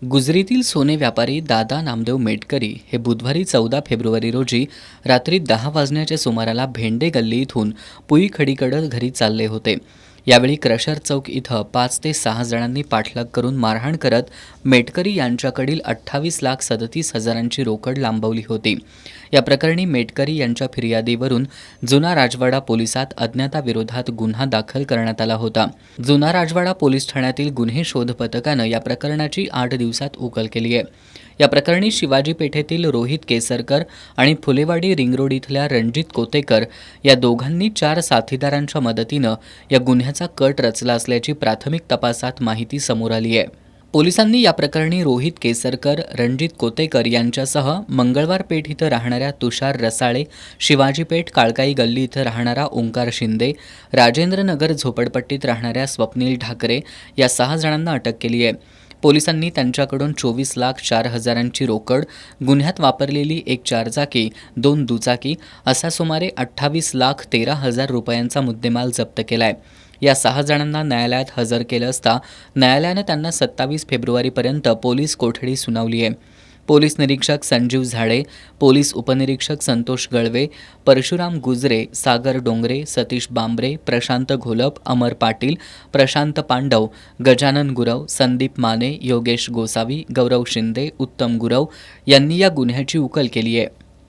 गुजरीतील सोने व्यापारी दादा नामदेव मेटकरी हे बुधवारी 14 फेब्रुवारी रोजी रात्री 10 वाजण्याच्या सुमाराला भेंडे गल्ली इथून पुईखडीकडे घरी चालले होते. यावेळी क्रशर चौक इथं 5 ते 6 जणांनी पाठलाग करून मारहाण करत मेटकरी यांच्याकडील 28,37,000ची रोकड लांबवली होती. या प्रकरणी मेटकरी यांच्या फिर्यादीवरून जुना राजवाडा पोलिसात अज्ञाताविरोधात गुन्हा दाखल करण्यात आला होता. जुना राजवाडा पोलीस ठाण्यातील गुन्हे शोध पथकानं या प्रकरणाची 8 दिवसात उकल केली आहे. या प्रकरणी शिवाजी पेठेतील रोहित केसरकर आणि फुलेवाडी रिंगरोड इथल्या रणजित कोतेकर या दोघांनी 4 साथीदारांच्या मदतीनं या गुन्ह्याचा कट रचला असल्याची प्राथमिक तपासात माहिती समोर आली आहे. पोलिसांनी या प्रकरणी रोहित केसरकर, रणजित कोतेकर यांच्यासह मंगळवार पेठ इथं राहणाऱ्या तुषार रसाळे, शिवाजी पेठ काळकाई गल्ली इथं राहणारा ओंकार शिंदे, राजेंद्रनगर झोपडपट्टीत राहणाऱ्या स्वप्नील ठाकरे या 6 जणांना अटक केली आहे. पोलिसांनी त्यांच्याकडून 24,04,000ची रोकड, गुन्ह्यात वापरलेली एक 4चाकी, 2 दुचाकी असा सुमारे 28,13,000 रुपयांचा मुद्देमाल जप्त केलाय. या 6 जणांना न्यायालयात हजर केलं असता न्यायालयानं त्यांना 27 फेब्रुवारीपर्यंत पोलीस कोठडी सुनावली आहे. पोलीस निरीक्षक संजीव झाडे, पोलीस उपनिरीक्षक संतोष गळवे, परशुराम गुजरे, सागर डोंगरे, सतीश बांबरे, प्रशांत घोलप, अमर पाटील, प्रशांत पांडव, गजानन गुरव, संदीप माने, योगेश गोसावी, गौरव शिंदे, उत्तम गुरव यांनी या गुन्ह्याची उकल केली आहे.